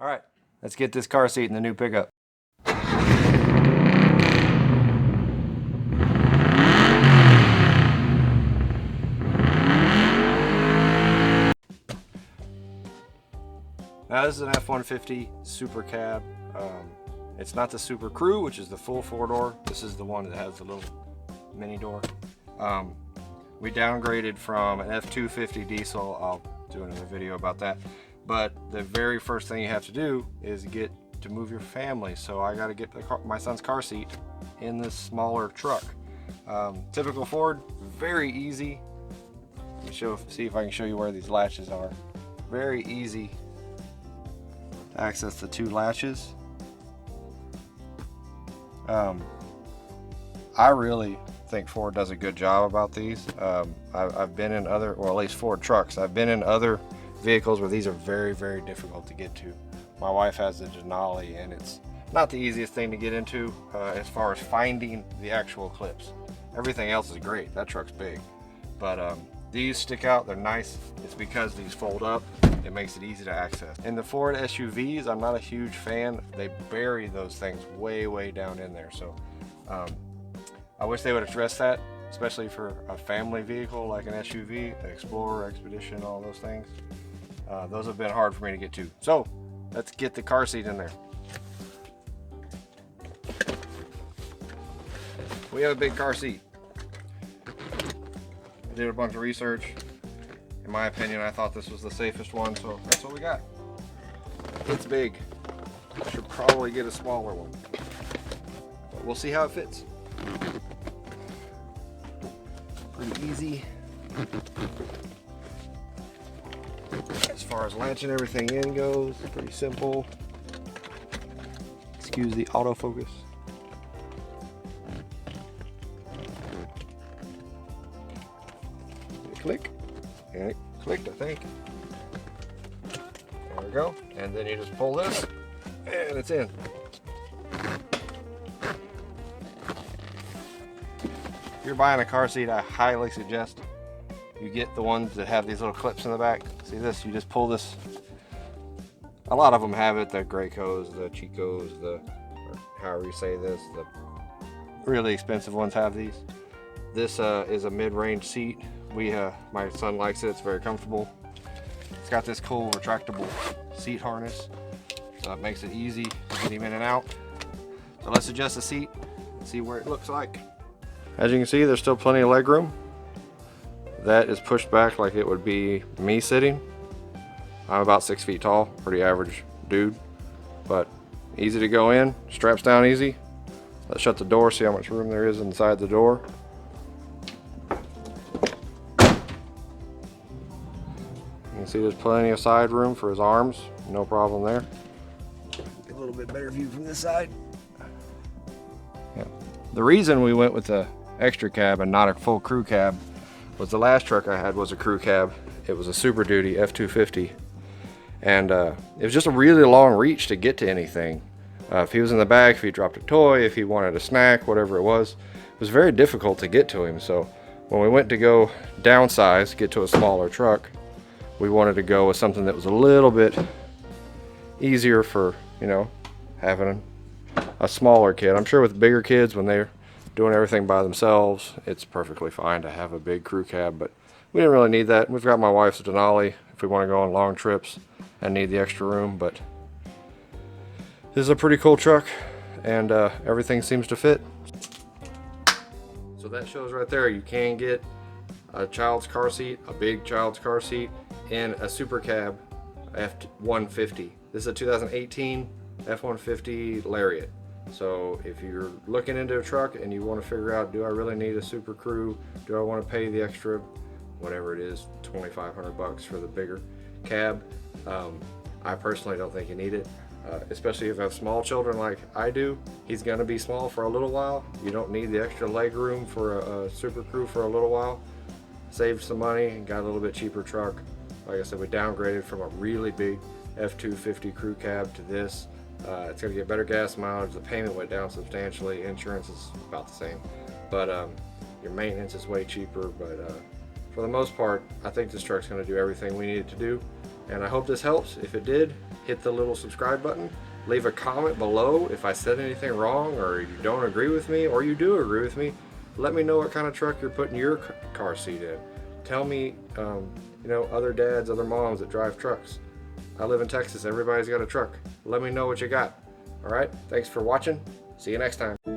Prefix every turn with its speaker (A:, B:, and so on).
A: All right, let's get this car seat in the new pickup. Now this is an F-150 supercab. It's not the Super Crew, which is the full four-door. This is the one that has the little mini door. We downgraded from an F-250 diesel. I'll do another video about that. But the very first thing you have to do is get to move your family. So I got to get my son's car seat in this smaller truck. Typical Ford, very easy. Let me see if I can show you where these latches are. Very easy to access the two latches. I really think Ford does a good job about these. I've been in other, or at least Ford trucks, I've been in other vehicles where these are very, very difficult to get to. My wife has the Denali, and it's not the easiest thing to get into as far as finding the actual clips. Everything else is great. That truck's big. But these stick out, they're nice. It's because these fold up. It makes it easy to access. In the Ford SUVs, I'm not a huge fan. They bury those things way, way down in there. So I wish they would address that, especially for a family vehicle like an SUV, an Explorer, Expedition, all those things. Those have been hard for me to get to. So let's get the car seat in there. We have a big car seat. I did a bunch of research. In my opinion, I thought this was the safest one, so that's what we got. It's big. I should probably get a smaller one, but we'll see how it fits. Pretty easy. As far as latching everything in goes, pretty simple. Excuse the autofocus. Click. And it clicked, I think. There we go. And then you just pull this, and it's in. If you're buying a car seat, I highly suggest you get the ones that have these little clips in the back. See this? You just pull this. A lot of them have it. The Gracos, the Chicos, or however you say this. The really expensive ones have these. This is a mid-range seat. My son likes it. It's very comfortable. It's got this cool retractable seat harness, so it makes it easy to get him in and out. So let's adjust the seat and see where it looks like. As you can see, there's still plenty of leg room. That is pushed back like it would be me sitting. I'm about 6 feet tall, pretty average dude, but easy to go in, straps down easy. Let's shut the door, see how much room there is inside the door. You can see there's plenty of side room for his arms, no problem there. Get a little bit better view from this side. Yeah. The reason we went with the extra cab and not a full crew cab was the last truck I had was a crew cab. It was a Super Duty F-250, and it was just a really long reach to get to anything. If he was in the back, if he dropped a toy, if he wanted a snack, whatever it was very difficult to get to him. So when we went to go downsize, get to a smaller truck, we wanted to go with something that was a little bit easier for, you know, having a smaller kid. I'm sure with bigger kids, when they're doing everything by themselves, it's perfectly fine to have a big crew cab, but we didn't really need that. We've got my wife's Denali if we want to go on long trips and need the extra room, but this is a pretty cool truck, and everything seems to fit. So that shows right there, you can get a child's car seat, a big child's car seat, and a super cab F-150. This is a 2018 F-150 Lariat. So if you're looking into a truck and you want to figure out, do I really need a Super Crew? Do I want to pay the extra, whatever it is, $2,500 for the bigger cab? I personally don't think you need it, especially if you have small children like I do. He's going to be small for a little while. You don't need the extra leg room for a Super Crew for a little while. Saved some money and got a little bit cheaper truck. Like I said, we downgraded from a really big F-250 crew cab to this. It's going to get better gas mileage. The payment went down substantially. Insurance is about the same, but your maintenance is way cheaper. But for the most part, I think this truck's going to do everything we need it to do, and I hope this helps. If it did, hit the little subscribe button. Leave a comment below if I said anything wrong, or you don't agree with me, or you do agree with me. Let me know what kind of truck you're putting your car seat in. Tell me, you know, other dads, other moms that drive trucks. I live in Texas. Everybody's got a truck. Let me know what you got. All right. Thanks for watching. See you next time.